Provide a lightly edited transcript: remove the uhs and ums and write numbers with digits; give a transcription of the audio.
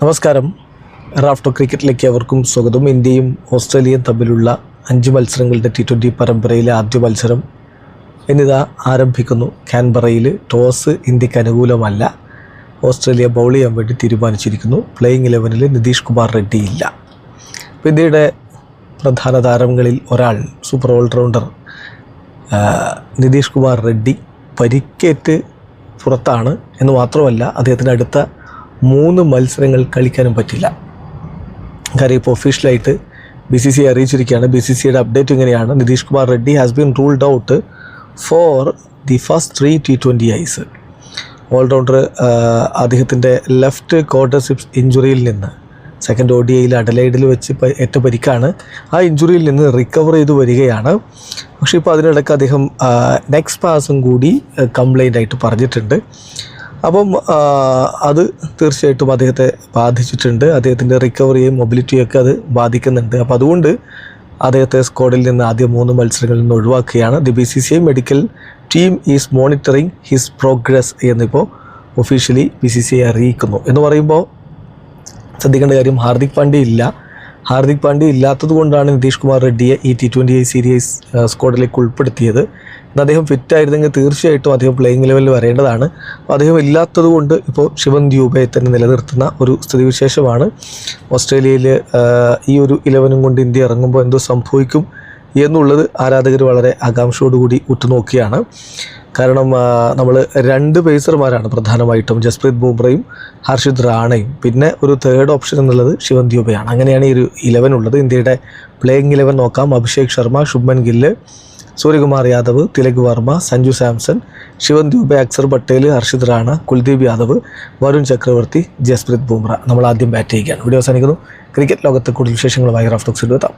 നമസ്കാരം. റാഫ്റ്റോ ക്രിക്കറ്റിലേക്ക് അവർക്കും സ്വാഗതം. ഇന്ത്യയും ഓസ്ട്രേലിയയും തമ്മിലുള്ള 5 മത്സരങ്ങളുടെ T20 പരമ്പരയിലെ ആദ്യ മത്സരം എന്നിതാ ആരംഭിക്കുന്നു. കാൻബറയിൽ ടോസ് ഇന്ത്യക്ക് അനുകൂലമല്ല. ഓസ്ട്രേലിയ ബൗൾ ചെയ്യാൻ വേണ്ടി തീരുമാനിച്ചിരിക്കുന്നു. പ്ലേയിങ് 11-ൽ നിതീഷ് കുമാർ റെഡ്ഡി ഇല്ല. ഇന്ത്യയുടെ പ്രധാന താരങ്ങളിൽ ഒരാൾ സൂപ്പർ ഓൾറൗണ്ടർ നിതീഷ് കുമാർ റെഡ്ഡി പരിക്കേറ്റ് പുറത്താണ് എന്ന് മാത്രമല്ല, അദ്ദേഹത്തിന് അടുത്ത 3 മത്സരങ്ങൾ കളിക്കാനും പറ്റില്ല. കാര്യം ഇപ്പോൾ ഒഫീഷ്യലായിട്ട് BCCI അറിയിച്ചിരിക്കുകയാണ്. BCCIയുടെ അപ്ഡേറ്റ് ഇങ്ങനെയാണ്: Nitish Kumar Reddy has been ruled out for the first 3 T20Is. All rounder അദ്ദേഹത്തിൻ്റെ ലെഫ്റ്റ് ക്വാഡ്രിസെപ്സ് ഇഞ്ചുറിയിൽ നിന്ന് സെക്കൻഡ് ODIയിൽ അഡലൈഡിൽ വെച്ച് ഏറ്റ പരിക്കാണ്. ആ ഇഞ്ചുറിയിൽ നിന്ന് റിക്കവർ ചെയ്ത് വരികയാണ്. പക്ഷേ ഇപ്പോൾ അതിനിടയ്ക്ക് അദ്ദേഹം നെക്സ്റ്റ് പാസും കൂടി കംപ്ലൈൻ്റ് ആയിട്ട് പറഞ്ഞിട്ടുണ്ട്. അപ്പം അത് തീർച്ചയായിട്ടും അദ്ദേഹത്തെ ബാധിച്ചിട്ടുണ്ട്. അദ്ദേഹത്തിൻ്റെ റിക്കവറിയെയും മൊബിലിറ്റിയൊക്കെ അത് ബാധിക്കുന്നുണ്ട്. അപ്പോൾ അതുകൊണ്ട് അദ്ദേഹത്തെ സ്ക്വാഡിൽ നിന്ന് ആദ്യ 3 മത്സരങ്ങളിൽ നിന്ന് ഒഴിവാക്കുകയാണ്. The BCCI medical team is monitoring his progress എന്നിപ്പോൾ ഒഫീഷ്യലി BCCI അറിയിക്കുന്നു. എന്ന് പറയുമ്പോൾ ശ്രദ്ധിക്കേണ്ട കാര്യം, ഹാർദിക് പാണ്ഡ്യ ഇല്ലാത്തത് കൊണ്ടാണ് നിതീഷ് കുമാർ റെഡ്ഡിയെ ഈ T20I സീരീസ് സ്ക്വാഡിലേക്ക് ഉൾപ്പെടുത്തിയത്. ഇന്ന് അദ്ദേഹം ഫിറ്റായിരുന്നെങ്കിൽ തീർച്ചയായിട്ടും അദ്ദേഹം പ്ലേയിങ് ലെവലിൽ വരേണ്ടതാണ്. അപ്പോൾ അദ്ദേഹം ഇല്ലാത്തത് കൊണ്ട് ഇപ്പോൾ ശിവൻ ദ്യൂബയെ തന്നെ നിലനിർത്തുന്ന ഒരു സ്ഥിതിവിശേഷമാണ്. ഓസ്ട്രേലിയയിൽ ഈ ഒരു 11 കൊണ്ട് ഇന്ത്യ ഇറങ്ങുമ്പോൾ എന്തോ സംഭവിക്കും എന്നുള്ളത് ആരാധകർ വളരെ ആകാംക്ഷയോടുകൂടി ഉറ്റുനോക്കിയാണ്. കാരണം നമ്മൾ 2 പേസർമാരാണ് പ്രധാനമായിട്ടും, ജസ്പ്രീത് ബുംറയും ഹർഷിത് റാണയും. പിന്നെ ഒരു തേർഡ് ഓപ്ഷൻ എന്നുള്ളത് ശിവൻ ദ്യൂബയാണ്. അങ്ങനെയാണ് ഈ ഒരു 11 ഉള്ളത്. ഇന്ത്യയുടെ പ്ലേയിങ് 11 നോക്കാം: അഭിഷേക് ശർമ്മ, ശുഭ്മൻ ഗില്ല്, സൂര്യകുമാർ യാദവ്, തിലക് വർമ്മ, സഞ്ജു സാംസൺ, ശിവൻ ദ്യൂബെ, അക്സർ പട്ടേൽ, ഹർഷിത് റാണ, കുൽദീപ് യാദവ്, വരുൺ ചക്രവർത്തി, ജസ്പ്രീത് ബുംറ. നമ്മൾ ആദ്യം ബാറ്റ് ചെയ്യുകയാണ്. വീഡിയോ അവസാനിക്കുന്നു. ക്രിക്കറ്റ് ലോകത്തെ കൂടുതൽ വിശേഷങ്ങളുമായി റാഫ്റ്റോക്സിൽ എത്താം.